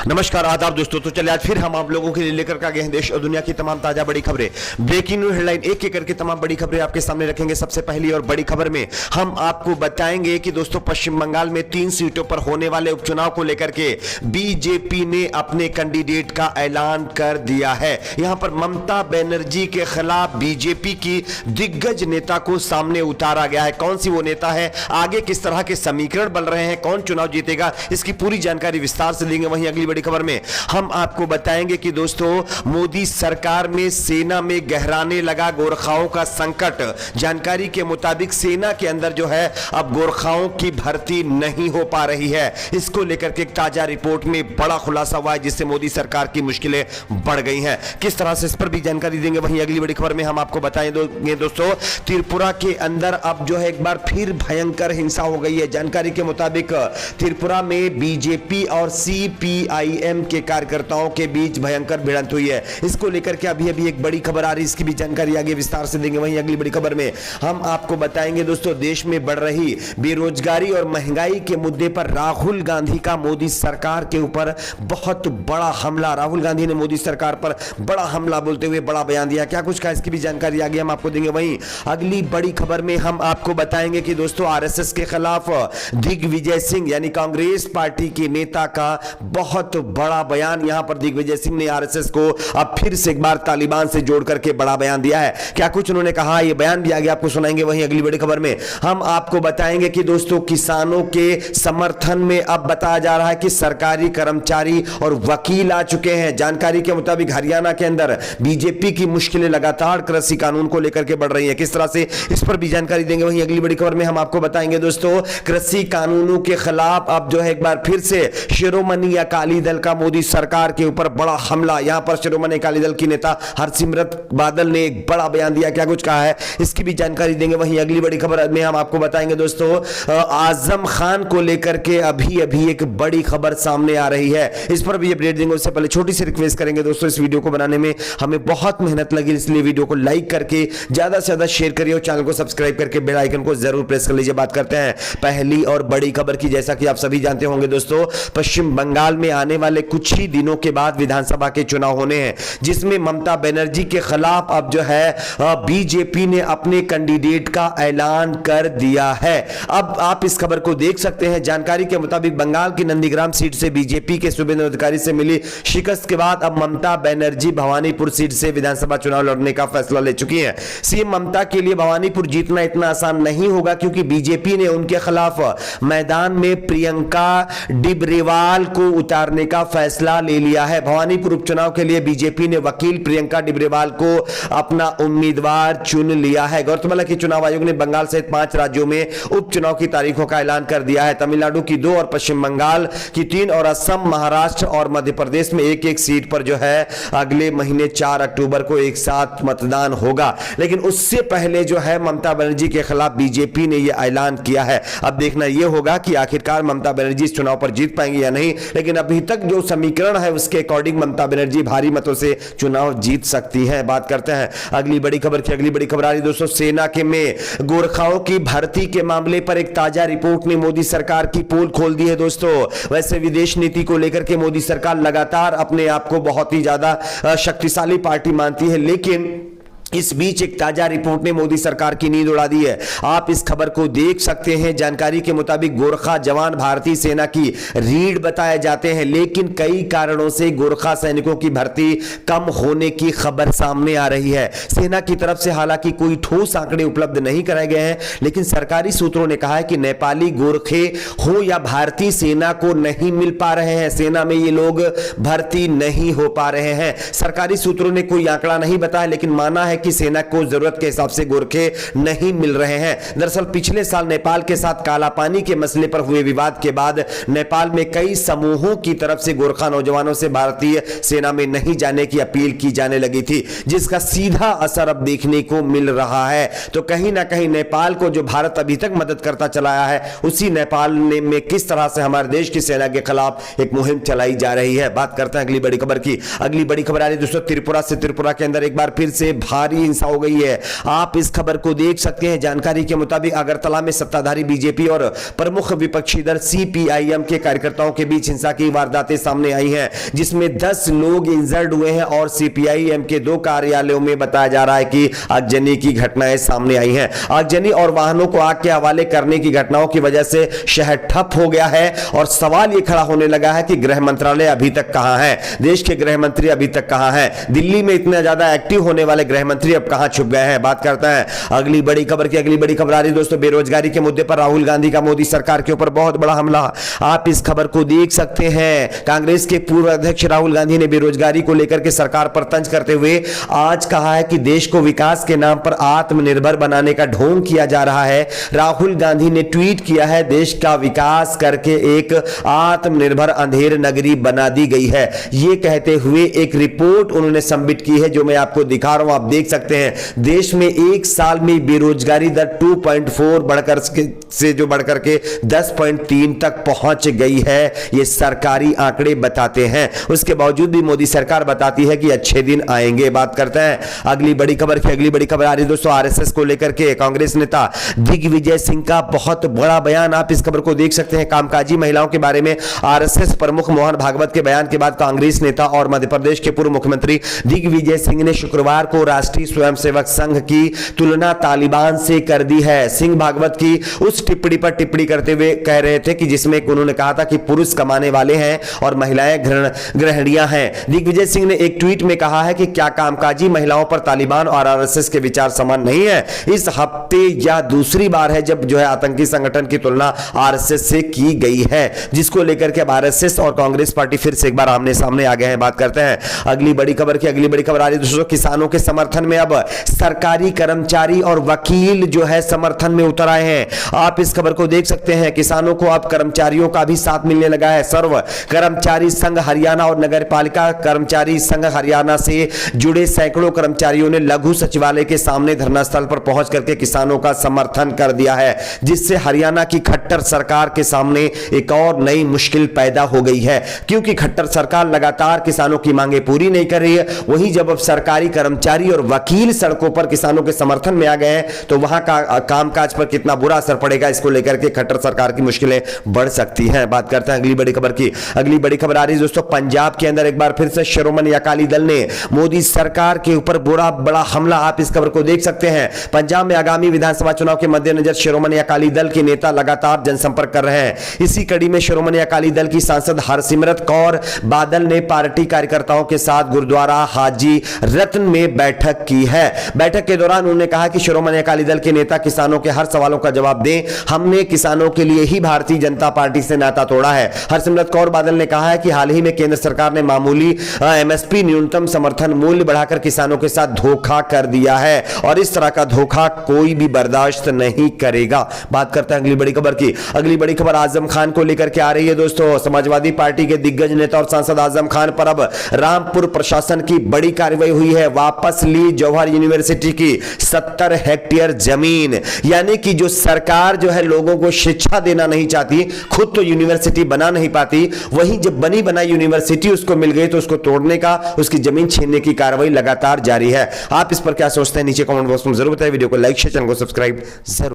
नमस्कार आदाब दोस्तों। तो चलिए आज फिर हम आप लोगों के लिए लेकर के आ गए हैं देश और दुनिया की तमाम ताजा बड़ी खबरें, ब्रेकिंग न्यूज हेडलाइन, एक एक करके तमाम बड़ी खबरें आपके सामने रखेंगे। सबसे पहली और बड़ी खबर में हम आपको बताएंगे कि दोस्तों पश्चिम बंगाल में 3 सीटों पर होने वाले उपचुनाव को लेकर के बीजेपी ने अपने कैंडिडेट का ऐलान कर दिया है। यहां पर ममता बनर्जी के खिलाफ बीजेपी की दिग्गज नेता को सामने उतारा गया है। कौन सी वो नेता है, आगे किस तरह के समीकरण बन रहे हैं, कौन चुनाव जीतेगा, इसकी पूरी जानकारी विस्तार से देंगे। वहीं अगली बड़ी खबर में हम आपको बताएंगे कि दोस्तों मोदी सरकार में सेना में गहराने लगा गोरखाओं का संकट। जानकारी के मुताबिक सेना के अंदर जो है अब गोरखाओं की भर्ती नहीं हो पा रही है। इसको लेकर के एक ताजा रिपोर्ट में बड़ा खुलासा हुआ है जिससे मोदी सरकार की मुश्किलें बढ़ गई हैं। किस तरह से इस पर भी जानकारी देंगे। वहीं अगली बड़ी खबर में हम आपको बताएंगे दोस्तों त्रिपुरा के अंदर अब जो है एक बार फिर भयंकर हिंसा हो गई है। जानकारी के मुताबिक त्रिपुरा में बीजेपी और सीपीआईएम के कार्यकर्ताओं के बीच भयंकर भिड़ंत हुई है। इसको लेकर के अभी अभी एक बड़ी खबर आ रही है, इसकी भी जानकारी आगे विस्तार से देंगे। वहीं अगली बड़ी खबर में हम आपको बताएंगे दोस्तों देश में बढ़ रही बेरोजगारी और महंगाई के मुद्दे पर राहुल गांधी का मोदी सरकार के ऊपर बहुत बड़ा हमला। राहुल गांधी ने मोदी सरकार पर बड़ा हमला बोलते हुए बड़ा बयान दिया। क्या कुछ कहा, इसकी भी जानकारी आगे हम आपको देंगे। वहीं अगली बड़ी खबर में हम आपको बताएंगे कि दोस्तों आरएसएस के खिलाफ दिग्विजय सिंह यानी कांग्रेस पार्टी के नेता का बहुत बड़ा बयान। यहां पर दिग्विजय सिंह ने आरएसएस को अब फिर से एक बार तालिबान से जोड़ करके बड़ा बयान दिया है। क्या कुछ उन्होंने कहा, यह बयान भी आगे आपको सुनाएंगे। वहीं अगली बड़ी खबर में हम आपको बताएंगे कि दोस्तों किसानों के समर्थन में अब बताया जा रहा है कि सरकारी कर्मचारी और वकील आ चुके हैं। जानकारी के मुताबिक हरियाणा के अंदर बीजेपी की मुश्किलें लगातार कृषि कानून को लेकर के बढ़ रही है। किस तरह से, इस पर भी जानकारी देंगे। वहीं अगली बड़ी खबर में हम आपको बताएंगे दोस्तों कृषि कानूनों के खिलाफ अब जो है एक बार फिर से शिरोमणि अकाली दल का मोदी सरकार के ऊपर बड़ा हमला। यहां पर शिरोमणि अकाली दल की नेता हरसिमरत बादल ने एक बड़ा बयान दिया। क्या कुछ कहा है, इसकी भी जानकारी देंगे। वहीं अगली बड़ी खबर में हम आपको बताएंगे दोस्तों आजम खान को लेकर के अभी अभी एक बड़ी खबर सामने आ रही है, इस पर भी अपडेट देंगे। उससे पहले छोटी सी रिक्वेस्ट करेंगे दोस्तों, इस वीडियो को बनाने में हमें बहुत मेहनत लगी, इसलिए वीडियो को लाइक करके ज्यादा से ज्यादा शेयर करिए और चैनल को सब्सक्राइब करके बेल आइकन को जरूर प्रेस कर लीजिए। बात करते हैं पहली और बड़ी खबर की। जैसा कि आप सभी जानते होंगे दोस्तों पश्चिम बंगाल में आने वाले कुछ ही दिनों के बाद विधानसभा के चुनाव होने हैं, जिसमें ममता बनर्जी के खिलाफ अब जो है बीजेपी ने अपने कैंडिडेट का ऐलान कर दिया है। अब आप इस खबर को देख सकते हैं। जानकारी के मुताबिक बंगाल की नंदीग्राम सीट से बीजेपी के शुभेंदु अधिकारी से मिली शिकस्त के बाद अब ममता बनर्जी भवानीपुर सीट से विधानसभा चुनाव लड़ने का फैसला ले चुकी हैं। सीएम ममता के लिए भवानीपुर जीतना इतना आसान नहीं होगा क्योंकि बीजेपी ने उनके खिलाफ मैदान में प्रियंका डिब्रेवाल को उतारने का फैसला ले लिया है। भवानीपुर उपचुनाव के लिए बीजेपी ने वकील प्रियंका डिब्रेवाल को अपना उम्मीदवार चुन लिया है। गौरतलब है कि चुनाव आयोग ने बंगाल सहित 5 राज्यों में उपचुनाव की तारीखों का ऐलान कर दिया है। तमिलनाडु की 2 और पश्चिम बंगाल की 3 और असम, महाराष्ट्र और मध्य प्रदेश में एक एक सीट पर जो है अगले महीने 4 अक्टूबर को एक साथ मतदान होगा। लेकिन उससे पहले जो है ममता बनर्जी के खिलाफ बीजेपी ने यह ऐलान किया है। अब देखना यह होगा कि आखिरकार ममता बनर्जी इस चुनाव पर जीत पाएंगी या नहीं, लेकिन अभी तक जो समीकरण है उसके अकॉर्डिंग ममता बनर्जी भारी मतों से चुनाव जीत सकती हैं। बात करते हैं अगली बड़ी खबर की। अगली बड़ी खबर आ रही दोस्तों सेना के में गोरखाओं की भर्ती के मामले पर एक ताजा रिपोर्ट ने मोदी सरकार की पोल खोल दी है दोस्तों। वैसे विदेश नीति को लेकर के मोदी सरकार लगातार अपने आप को बहुत ही ज्यादा शक्तिशाली पार्टी मानती है, लेकिन इस बीच एक ताजा रिपोर्ट ने मोदी सरकार की नींद उड़ा दी है। आप इस खबर को देख सकते हैं। जानकारी के मुताबिक गोरखा जवान भारतीय सेना की रीढ़ बताए जाते हैं, लेकिन कई कारणों से गोरखा सैनिकों की भर्ती कम होने की खबर सामने आ रही है। सेना की तरफ से हालांकि कोई ठोस आंकड़े उपलब्ध नहीं कराए गए हैं, लेकिन सरकारी सूत्रों ने कहा है कि नेपाली गोरखे हो या भारतीय सेना को नहीं मिल पा रहे हैं, सेना में ये लोग भर्ती नहीं हो पा रहे हैं। सरकारी सूत्रों ने कोई आंकड़ा नहीं बताया, लेकिन माना है कि सेना को जरूरत के हिसाब से गोरखे नहीं मिल रहे हैं। दरअसल पिछले साल नेपाल के साथ काला पानी के मसले पर हुए विवाद के बाद नेपाल में कई समूहों की तरफ से गोरखा नौजवानों से भारतीय सेना में नहीं जाने की अपील की जाने लगी थी, जिसका सीधा असर अब देखने को मिल रहा है। तो कहीं ना कहीं नेपाल को जो भारत अभी तक मदद करता चलाया है, उसी नेपाल में किस तरह से हमारे देश की सेना के खिलाफ एक मुहिम चलाई जा रही है। बात करते हैं अगली बड़ी खबर की। अगली बड़ी खबर आ रही है दोस्तों त्रिपुरा से। त्रिपुरा के अंदर एक बार फिर से भारी भारी हिंसा हो गई है। आप इस खबर को देख सकते हैं। जानकारी के मुताबिक अगरतला में सत्ताधारी बीजेपी और प्रमुख विपक्षी दल सीपीआईएम के कार्यकर्ताओं के बीच हिंसा की वारदातें सामने आई हैं, जिसमें 10 लोग इंजर्ड हुए हैं और सीपीआईएम के 2 कार्यालयों में बताया जा रहा है कि आगजनी की घटनाएं सामने आई हैं। आगजनी और वाहनों को आग के हवाले करने की घटनाओं की वजह से शहर ठप हो गया है और सवाल यह खड़ा होने लगा है कि गृह मंत्रालय अभी तक कहां है, देश के गृह मंत्री अभी तक कहां है। दिल्ली में इतने ज्यादा एक्टिव होने वाले गृह मंत्री अब कहां छुप गए हैं। बात करते हैं अगली बड़ी खबर की। अगली बड़ी खबर आ रही दोस्तों, बेरोजगारी के मुद्दे पर राहुल गांधी का मोदी सरकार के ऊपर बहुत बड़ा हमला। आप इस खबर को देख सकते हैं। कांग्रेस के पूर्व अध्यक्ष राहुल गांधी ने बेरोजगारी को लेकर के सरकार पर तंज करते हुए आज कहा है कि देश को विकास के नाम पर आत्मनिर्भर बनाने का ढोंग किया जा रहा है। राहुल गांधी ने ट्वीट किया है, देश का विकास करके एक आत्मनिर्भर अंधेर नगरी बना दी गई है। यह कहते हुए एक रिपोर्ट उन्होंने सबमिट की है जो मैं आपको दिखा रहा हूं, आप देख सकते हैं। देश में एक साल में बेरोजगारी दर 2.4 बढ़कर के 10.3 तक पहुंच गई है। यह सरकारी आंकड़े बताते हैं। उसके बावजूद भी मोदी सरकार बताती है कि अच्छे दिन आएंगे। बात करते हैं अगली बड़ी खबर की। अगली बड़ी खबर आ रही है दोस्तों, आरएसएस को लेकर के कांग्रेस नेता दिग्विजय सिंह का बहुत बड़ा बयान। आप इस खबर को देख सकते हैं। कामकाजी महिलाओं के बारे में आरएसएस प्रमुख मोहन भागवत के बयान के बाद कांग्रेस नेता और मध्य प्रदेश के पूर्व मुख्यमंत्री दिग्विजय सिंह ने शुक्रवार को राष्ट्रीय स्वयंसेवक संघ की तुलना तालिबान से कर दी है। सिंह भागवत की उस टिप्पणी पर टिप्पणी करते हुए कह रहे थे कि जिसमें उन्होंने कहा था कि पुरुष कमाने वाले हैं और महिलाएं गृहिणियां हैं। दिग्विजय सिंह ने एक ट्वीट में कहा है कि क्या कामकाजी महिलाओं पर तालिबान और आरएसएस के विचार समान नहीं है। इस हफ्ते यह दूसरी बार है जब आतंकी संगठन की तुलना आरएसएस से की गई है, जिसको लेकर के अब आरएसएस और कांग्रेस पार्टी फिर से एक बार आमने सामने आ गए हैं। बात करते हैं अगली बड़ी खबर की। अगली बड़ी खबर आ रही है दोस्तों, किसानों के समर्थन में अब सरकारी कर्मचारी और वकील समर्थन में उतर आए हैं। आप इस खबर को देख सकते हैं। किसानों को अब कर्मचारियों का भी साथ मिलने लगा है। सर्व कर्मचारी संघ हरियाणा और नगरपालिका कर्मचारी संघ हरियाणा से जुड़े सैकड़ों कर्मचारियों ने लघु सचिवालय के सामने धरना स्थल पर पहुंच करके किसानों का समर्थन कर दिया है, जिससे हरियाणा की खट्टर सरकार के सामने एक और नई मुश्किल पैदा हो गई है। क्योंकि खट्टर सरकार लगातार किसानों की मांगे पूरी नहीं कर रही है, वहीं जब अब सरकारी कर्मचारी और वकील सड़कों पर किसानों के समर्थन में आ गए हैं तो वहां का कामकाज पर कितना बुरा असर पड़ेगा, इसको लेकर के खट्टर सरकार की मुश्किलें बढ़ सकती हैं। बात करते हैं अगली बड़ी खबर की। अगली बड़ी खबर आ रही है दोस्तों, पंजाब के अंदर एक बार फिर से शिरोमणि अकाली दल ने मोदी सरकार के ऊपर बड़ा हमला। आप इस खबर को देख सकते हैं। पंजाब में आगामी विधानसभा चुनाव के मद्देनजर शिरोमणि अकाली दल के नेता लगातार जनसंपर्क कर रहे हैं। इसी कड़ी में शिरोमणि अकाली दल की सांसद हरसिमरत कौर बादल ने पार्टी कार्यकर्ताओं के साथ गुरुद्वारा हाजी रत्न में बैठक की है। बैठक के दौरान उन्होंने कहा कि शिरोमणि अकाली दल के नेता किसानों के हर सवालों का जवाब दें। हमने किसानों के लिए ही भारतीय जनता पार्टी से नाता तोड़ा है। हरसिमरत कौर बादल ने कहा है कि हाल ही में केंद्र सरकार ने मामूली एमएसपी न्यूनतम समर्थन मूल्य बढ़ाकर किसानों के साथ धोखा कर दिया है और इस तरह का धोखा कोई भी बर्दाश्त नहीं करेगा। बात करते हैं अगली बड़ी खबर की। अगली बड़ी खबर आजम खान को लेकर के आ रही है दोस्तों। समाजवादी पार्टी के दिग्गज नेता और सांसद आजम खान पर अब रामपुर प्रशासन की बड़ी कार्रवाई हुई है। वापस ली जवाहर यूनिवर्सिटी की 70 हेक्टेयर जमीन। यानी कि जो सरकार लोगों को शिक्षा देना नहीं चाहती, खुद तो यूनिवर्सिटी बना नहीं पाती, वहीं जब बनी बनाई यूनिवर्सिटी उसको मिल गई तो उसको तोड़ने का, उसकी जमीन छीनने की कार्रवाई लगातार जारी है। आप इस पर क्या सोचते हैं नीचे कमेंट बॉक्स में जरूर बताएं। वीडियो को लाइक शेयर, चैनल को सब्सक्राइब जरूर।